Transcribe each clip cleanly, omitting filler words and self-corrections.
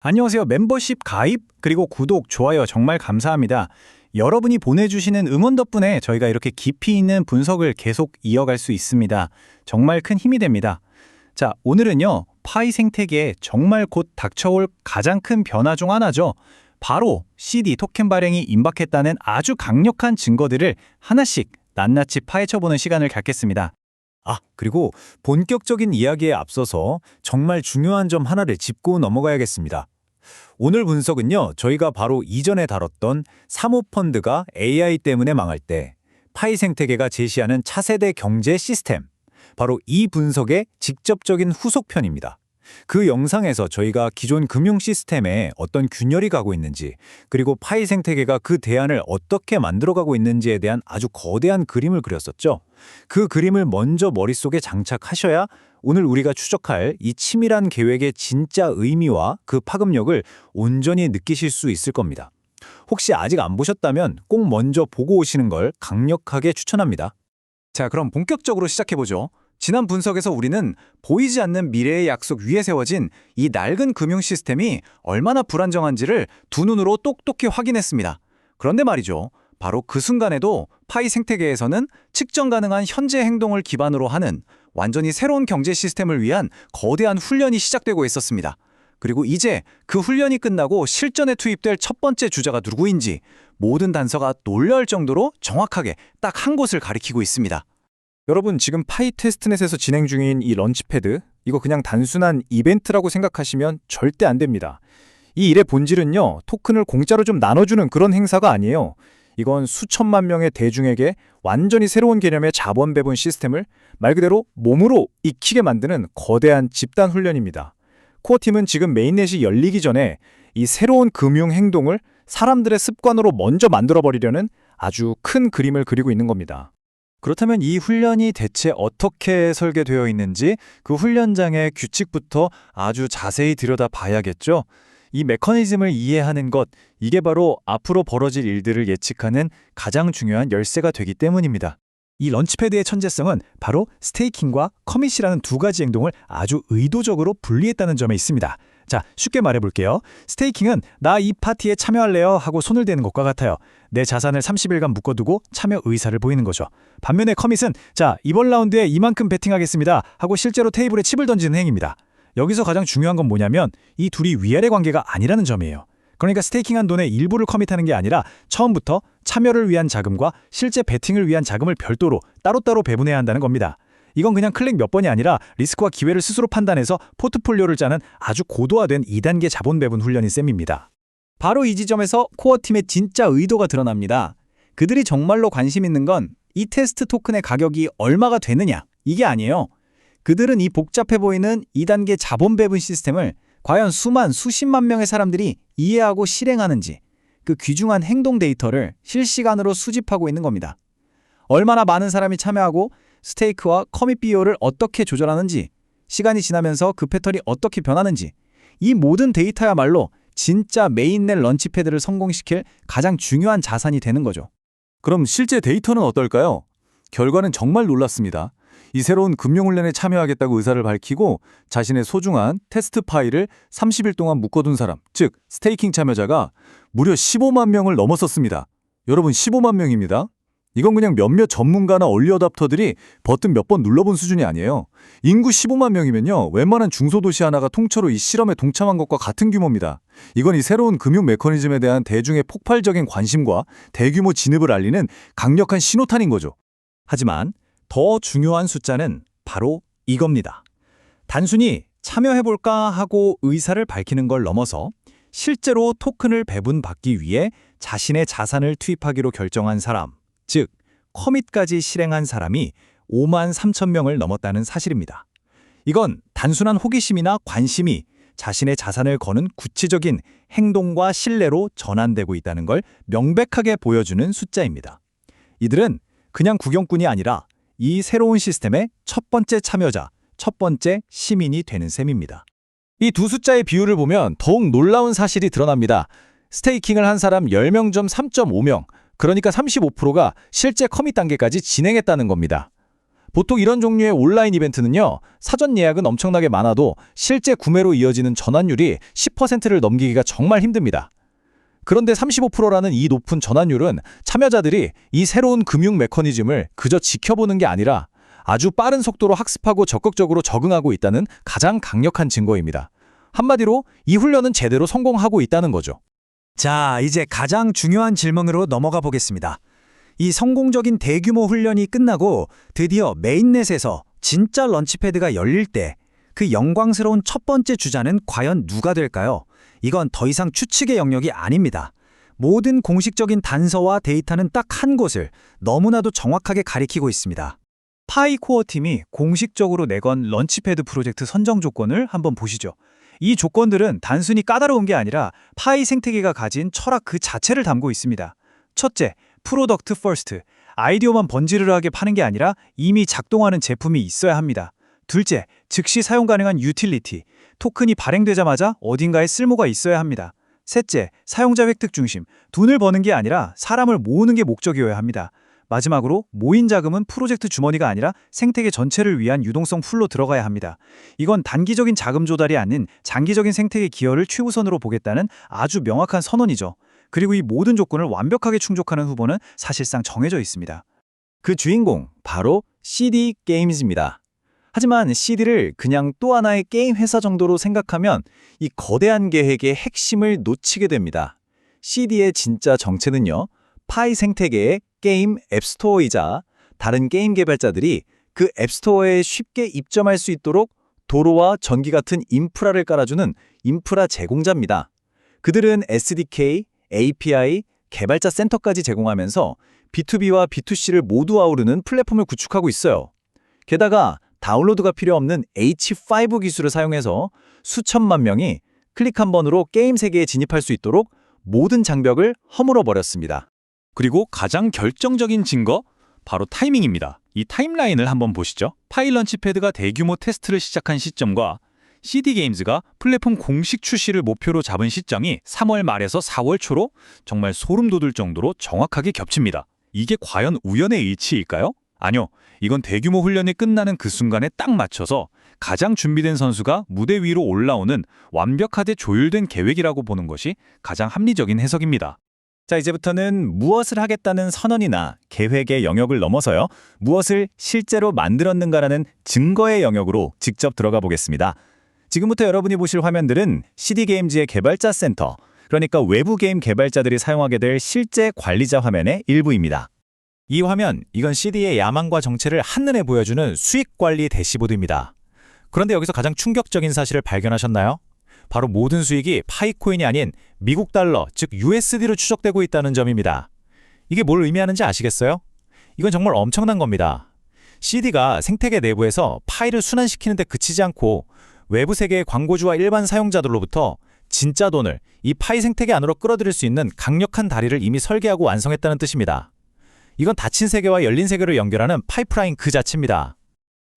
안녕하세요. 멤버십 가입 그리고 구독, 좋아요 정말 감사합니다. 여러분이 보내주시는 응원 덕분에 저희가 이렇게 깊이 있는 분석을 계속 이어갈 수 있습니다. 정말 큰 힘이 됩니다. 자, 오늘은요. 파이 생태계에 정말 곧 닥쳐올 가장 큰 변화 중 하나죠. 바로 CD 토ken 발행이 임박했다는 아주 강력한 증거들을 하나씩 낱낱이 파헤쳐보는 시간을 갖겠습니다. 그리고 본격적인 이야기에 앞서서 정말 중요한 점 하나를 짚고 넘어가야겠습니다. 오늘 분석은요, 저희가 바로 이전에 다뤘던 사모펀드가 AI 때문에 망할 때 파이 생태계가 제시하는 차세대 경제 시스템, 바로 이 분석의 직접적인 후속편입니다. 그 영상에서 저희가 기존 금융 시스템에 어떤 균열이 가고 있는지, 그리고 파이 생태계가 그 대안을 어떻게 만들어가고 있는지에 대한 아주 거대한 그림을 그렸었죠. 그 그림을 먼저 머릿속에 장착하셔야 오늘 우리가 추적할 이 치밀한 계획의 진짜 의미와 그 파급력을 온전히 느끼실 수 있을 겁니다. 혹시 아직 안 보셨다면 꼭 먼저 보고 오시는 걸 강력하게 추천합니다. 자, 그럼 본격적으로 시작해보죠. 지난 분석에서 우리는 보이지 않는 미래의 약속 위에 세워진 이 낡은 금융 시스템이 얼마나 불안정한지를 두 눈으로 똑똑히 확인했습니다. 그런데 말이죠. 바로 그 순간에도 파이 생태계에서는 측정 가능한 현재 행동을 기반으로 하는 완전히 새로운 경제 시스템을 위한 거대한 훈련이 시작되고 있었습니다. 그리고 이제 그 훈련이 끝나고 실전에 투입될 첫 번째 주자가 누구인지 모든 단서가 놀랄 정도로 정확하게 딱 한 곳을 가리키고 있습니다. 여러분, 지금 파이 테스트넷에서 진행 중인 이 런치패드, 이거 그냥 단순한 이벤트라고 생각하시면 절대 안 됩니다. 이 일의 본질은요, 토큰을 공짜로 좀 나눠주는 그런 행사가 아니에요. 이건 수천만 명의 대중에게 완전히 새로운 개념의 자본 배분 시스템을 말 그대로 몸으로 익히게 만드는 거대한 집단 훈련입니다. 코어팀은 지금 메인넷이 열리기 전에 이 새로운 금융 행동을 사람들의 습관으로 먼저 만들어버리려는 아주 큰 그림을 그리고 있는 겁니다. 그렇다면 이 훈련이 대체 어떻게 설계되어 있는지 그 훈련장의 규칙부터 아주 자세히 들여다봐야겠죠. 이 메커니즘을 이해하는 것, 이게 바로 앞으로 벌어질 일들을 예측하는 가장 중요한 열쇠가 되기 때문입니다. 이 런치패드의 천재성은 바로 스테이킹과 커밋이라는 두 가지 행동을 아주 의도적으로 분리했다는 점에 있습니다. 자, 쉽게 말해볼게요. 스테이킹은 나 이 파티에 참여할래요 하고 손을 대는 것과 같아요. 내 자산을 30일간 묶어두고 참여 의사를 보이는 거죠. 반면에 커밋은 자, 이번 라운드에 이만큼 베팅하겠습니다 하고 실제로 테이블에 칩을 던지는 행위입니다. 여기서 가장 중요한 건 뭐냐면 이 둘이 위아래 관계가 아니라는 점이에요. 그러니까 스테이킹한 돈의 일부를 커밋하는 게 아니라 처음부터 참여를 위한 자금과 실제 베팅을 위한 자금을 별도로 따로따로 배분해야 한다는 겁니다. 이건 그냥 클릭 몇 번이 아니라 리스크와 기회를 스스로 판단해서 포트폴리오를 짜는 아주 고도화된 2단계 자본 배분 훈련인 셈입니다. 바로 이 지점에서 코어팀의 진짜 의도가 드러납니다. 그들이 정말로 관심 있는 건 이 테스트 토큰의 가격이 얼마가 되느냐, 이게 아니에요. 그들은 이 복잡해 보이는 2단계 자본 배분 시스템을 과연 수십만 명의 사람들이 이해하고 실행하는지 그 귀중한 행동 데이터를 실시간으로 수집하고 있는 겁니다. 얼마나 많은 사람이 참여하고 스테이크와 커밋 비율을 어떻게 조절하는지, 시간이 지나면서 그 패턴이 어떻게 변하는지, 이 모든 데이터야말로 진짜 메인넷 런치패드를 성공시킬 가장 중요한 자산이 되는 거죠. 그럼 실제 데이터는 어떨까요? 결과는 정말 놀랐습니다. 이 새로운 금융훈련에 참여하겠다고 의사를 밝히고 자신의 소중한 테스트 파일을 30일 동안 묶어둔 사람, 즉 스테이킹 참여자가 무려 15만 명을 넘어섰습니다. 여러분, 15만 명입니다. 이건 그냥 몇몇 전문가나 얼리 어답터들이 버튼 몇 번 눌러본 수준이 아니에요. 인구 15만 명이면요, 웬만한 중소도시 하나가 통째로 이 실험에 동참한 것과 같은 규모입니다. 이건 이 새로운 금융 메커니즘에 대한 대중의 폭발적인 관심과 대규모 진입을 알리는 강력한 신호탄인 거죠. 하지만 더 중요한 숫자는 바로 이겁니다. 단순히 참여해볼까 하고 의사를 밝히는 걸 넘어서 실제로 토큰을 배분받기 위해 자신의 자산을 투입하기로 결정한 사람, 즉 커밋까지 실행한 사람이 5만 3천 명을 넘었다는 사실입니다. 이건 단순한 호기심이나 관심이 자신의 자산을 거는 구체적인 행동과 신뢰로 전환되고 있다는 걸 명백하게 보여주는 숫자입니다. 이들은 그냥 구경꾼이 아니라 이 새로운 시스템의 첫 번째 참여자, 첫 번째 시민이 되는 셈입니다. 이 두 숫자의 비율을 보면 더욱 놀라운 사실이 드러납니다. 스테이킹을 한 사람 10명 중 3.5명, 그러니까 35%가 실제 커밋 단계까지 진행했다는 겁니다. 보통 이런 종류의 온라인 이벤트는요, 사전 예약은 엄청나게 많아도 실제 구매로 이어지는 전환율이 10%를 넘기기가 정말 힘듭니다. 그런데 35%라는 이 높은 전환율은 참여자들이 이 새로운 금융 메커니즘을 그저 지켜보는 게 아니라 아주 빠른 속도로 학습하고 적극적으로 적응하고 있다는 가장 강력한 증거입니다. 한마디로 이 훈련은 제대로 성공하고 있다는 거죠. 자, 이제 가장 중요한 질문으로 넘어가 보겠습니다. 이 성공적인 대규모 훈련이 끝나고 드디어 메인넷에서 진짜 런치패드가 열릴 때 그 영광스러운 첫 번째 주자는 과연 누가 될까요? 이건 더 이상 추측의 영역이 아닙니다. 모든 공식적인 단서와 데이터는 딱 한 곳을 너무나도 정확하게 가리키고 있습니다. 파이코어 팀이 공식적으로 내건 런치패드 프로젝트 선정 조건을 한번 보시죠. 이 조건들은 단순히 까다로운 게 아니라 파이 생태계가 가진 철학 그 자체를 담고 있습니다. 첫째, 프로덕트 퍼스트. 아이디어만 번지르르하게 파는 게 아니라 이미 작동하는 제품이 있어야 합니다. 둘째, 즉시 사용 가능한 유틸리티. 토큰이 발행되자마자 어딘가에 쓸모가 있어야 합니다. 셋째, 사용자 획득 중심. 돈을 버는 게 아니라 사람을 모으는 게 목적이어야 합니다. 마지막으로 모인 자금은 프로젝트 주머니가 아니라 생태계 전체를 위한 유동성 풀로 들어가야 합니다. 이건 단기적인 자금 조달이 아닌 장기적인 생태계 기여를 최우선으로 보겠다는 아주 명확한 선언이죠. 그리고 이 모든 조건을 완벽하게 충족하는 후보는 사실상 정해져 있습니다. 그 주인공, 바로 CD 게임즈입니다. 하지만 CD를 그냥 또 하나의 게임 회사 정도로 생각하면 이 거대한 계획의 핵심을 놓치게 됩니다. CD의 진짜 정체는요, 파이 생태계의 게임 앱스토어이자 다른 게임 개발자들이 그 앱스토어에 쉽게 입점할 수 있도록 도로와 전기 같은 인프라를 깔아주는 인프라 제공자입니다. 그들은 SDK, API, 개발자 센터까지 제공하면서 B2B와 B2C를 모두 아우르는 플랫폼을 구축하고 있어요. 게다가 다운로드가 필요 없는 H5 기술을 사용해서 수천만 명이 클릭 한 번으로 게임 세계에 진입할 수 있도록 모든 장벽을 허물어 버렸습니다. 그리고 가장 결정적인 증거, 바로 타이밍입니다. 이 타임라인을 한번 보시죠. 파이 런치패드가 대규모 테스트를 시작한 시점과 CD게임즈가 플랫폼 공식 출시를 목표로 잡은 시점이 3월 말에서 4월 초로 정말 소름 돋을 정도로 정확하게 겹칩니다. 이게 과연 우연의 일치일까요? 아니요. 이건 대규모 훈련이 끝나는 그 순간에 딱 맞춰서 가장 준비된 선수가 무대 위로 올라오는 완벽하게 조율된 계획이라고 보는 것이 가장 합리적인 해석입니다. 자, 이제부터는 무엇을 하겠다는 선언이나 계획의 영역을 넘어서요, 무엇을 실제로 만들었는가라는 증거의 영역으로 직접 들어가 보겠습니다. 지금부터 여러분이 보실 화면들은 CD게임즈의 개발자 센터, 그러니까 외부 게임 개발자들이 사용하게 될 실제 관리자 화면의 일부입니다. 이 화면, 이건 CD의 야망과 정체를 한눈에 보여주는 수익관리 대시보드입니다. 그런데 여기서 가장 충격적인 사실을 발견하셨나요? 바로 모든 수익이 파이코인이 아닌 미국 달러, 즉 USD로 추적되고 있다는 점입니다. 이게 뭘 의미하는지 아시겠어요? 이건 정말 엄청난 겁니다. CD가 생태계 내부에서 파이를 순환시키는 데 그치지 않고 외부 세계의 광고주와 일반 사용자들로부터 진짜 돈을 이 파이 생태계 안으로 끌어들일 수 있는 강력한 다리를 이미 설계하고 완성했다는 뜻입니다. 이건 닫힌 세계와 열린 세계를 연결하는 파이프라인 그 자체입니다.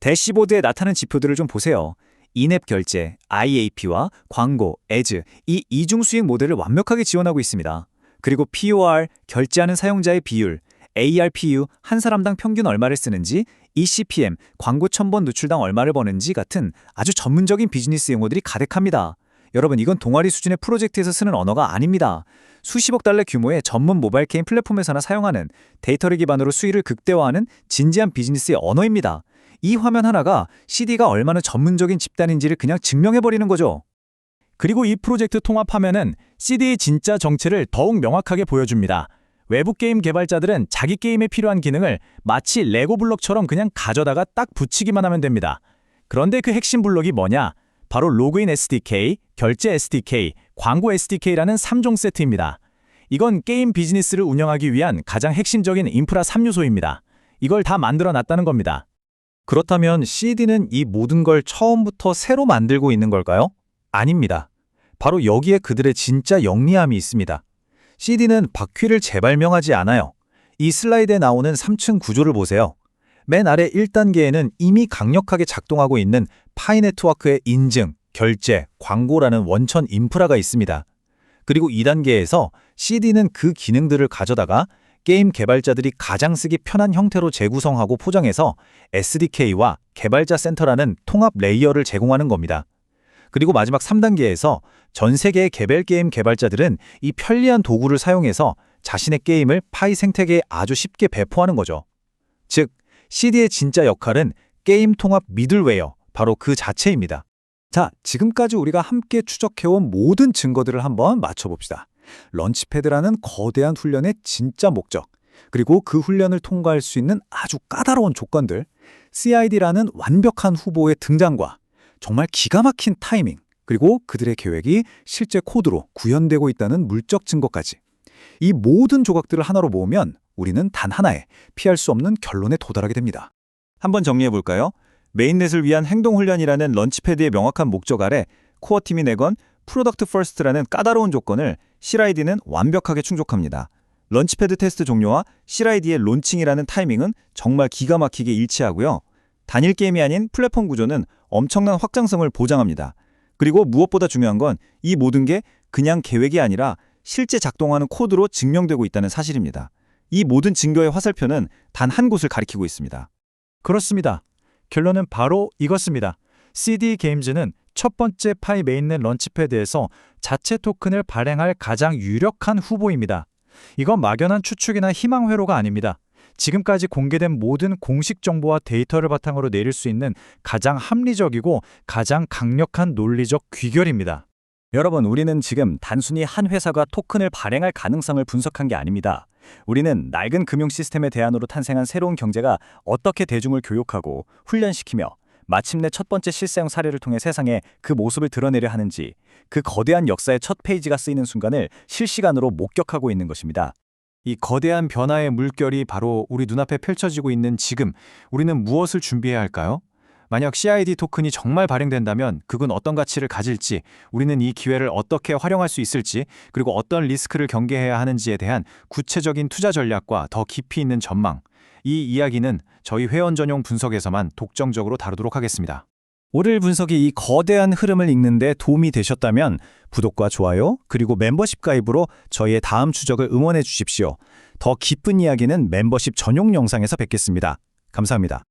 대시보드에 나타난 지표들을 좀 보세요. 인앱 결제, IAP와 광고, 애즈, 이 이중 수익 모델을 완벽하게 지원하고 있습니다. 그리고 POR, 결제하는 사용자의 비율, ARPU, 한 사람당 평균 얼마를 쓰는지, ECPM, 광고 1000번 누출당 얼마를 버는지 같은 아주 전문적인 비즈니스 용어들이 가득합니다. 여러분, 이건 동아리 수준의 프로젝트에서 쓰는 언어가 아닙니다. 수십억 달러 규모의 전문 모바일 게임 플랫폼에서나 사용하는 데이터를 기반으로 수익을 극대화하는 진지한 비즈니스의 언어입니다. 이 화면 하나가 CD가 얼마나 전문적인 집단인지를 그냥 증명해버리는 거죠. 그리고 이 프로젝트 통합화면은 CD의 진짜 정체를 더욱 명확하게 보여줍니다. 외부 게임 개발자들은 자기 게임에 필요한 기능을 마치 레고 블록처럼 그냥 가져다가 딱 붙이기만 하면 됩니다. 그런데 그 핵심 블록이 뭐냐? 바로 로그인 SDK, 결제 SDK, 광고 SDK라는 3종 세트입니다. 이건 게임 비즈니스를 운영하기 위한 가장 핵심적인 인프라 3요소입니다. 이걸 다 만들어 놨다는 겁니다. 그렇다면 CD는 이 모든 걸 처음부터 새로 만들고 있는 걸까요? 아닙니다. 바로 여기에 그들의 진짜 영리함이 있습니다. CD는 바퀴를 재발명하지 않아요. 이 슬라이드에 나오는 3층 구조를 보세요. 맨 아래 1단계에는 이미 강력하게 작동하고 있는 파이 네트워크의 인증, 결제, 광고라는 원천 인프라가 있습니다. 그리고 2단계에서 CD는 그 기능들을 가져다가 게임 개발자들이 가장 쓰기 편한 형태로 재구성하고 포장해서 SDK와 개발자 센터라는 통합 레이어를 제공하는 겁니다. 그리고 마지막 3단계에서 전 세계의 개별 게임 개발자들은 이 편리한 도구를 사용해서 자신의 게임을 파이 생태계에 아주 쉽게 배포하는 거죠. 즉, CD의 진짜 역할은 게임 통합 미들웨어, 바로 그 자체입니다. 자, 지금까지 우리가 함께 추적해온 모든 증거들을 한번 맞춰봅시다. 런치패드라는 거대한 훈련의 진짜 목적, 그리고 그 훈련을 통과할 수 있는 아주 까다로운 조건들, CID라는 완벽한 후보의 등장과 정말 기가 막힌 타이밍, 그리고 그들의 계획이 실제 코드로 구현되고 있다는 물적 증거까지. 이 모든 조각들을 하나로 모으면 우리는 단 하나의 피할 수 없는 결론에 도달하게 됩니다. 한번 정리해볼까요? 메인넷을 위한 행동훈련이라는 런치패드의 명확한 목적 아래 코어팀이 내건 프로덕트 퍼스트라는 까다로운 조건을 CID는 완벽하게 충족합니다. 런치패드 테스트 종료와 CID의 론칭이라는 타이밍은 정말 기가 막히게 일치하고요. 단일 게임이 아닌 플랫폼 구조는 엄청난 확장성을 보장합니다. 그리고 무엇보다 중요한 건 이 모든 게 그냥 계획이 아니라 실제 작동하는 코드로 증명되고 있다는 사실입니다. 이 모든 증거의 화살표는 단 한 곳을 가리키고 있습니다. 그렇습니다. 결론은 바로 이것입니다. CD 게임즈는 첫 번째 파이 메인넷 런치패드에서 자체 토큰을 발행할 가장 유력한 후보입니다. 이건 막연한 추측이나 희망 회로가 아닙니다. 지금까지 공개된 모든 공식 정보와 데이터를 바탕으로 내릴 수 있는 가장 합리적이고 가장 강력한 논리적 귀결입니다. 여러분, 우리는 지금 단순히 한 회사가 토큰을 발행할 가능성을 분석한 게 아닙니다. 우리는 낡은 금융 시스템의 대안으로 탄생한 새로운 경제가 어떻게 대중을 교육하고 훈련시키며 마침내 첫 번째 실사용 사례를 통해 세상에 그 모습을 드러내려 하는지, 그 거대한 역사의 첫 페이지가 쓰이는 순간을 실시간으로 목격하고 있는 것입니다. 이 거대한 변화의 물결이 바로 우리 눈앞에 펼쳐지고 있는 지금, 우리는 무엇을 준비해야 할까요? 만약 CID 토큰이 정말 발행된다면 그건 어떤 가치를 가질지, 우리는 이 기회를 어떻게 활용할 수 있을지, 그리고 어떤 리스크를 경계해야 하는지에 대한 구체적인 투자 전략과 더 깊이 있는 전망, 이 이야기는 저희 회원 전용 분석에서만 독점적으로 다루도록 하겠습니다. 오늘 분석이 이 거대한 흐름을 읽는 데 도움이 되셨다면 구독과 좋아요, 그리고 멤버십 가입으로 저희의 다음 추적을 응원해 주십시오. 더 깊은 이야기는 멤버십 전용 영상에서 뵙겠습니다. 감사합니다.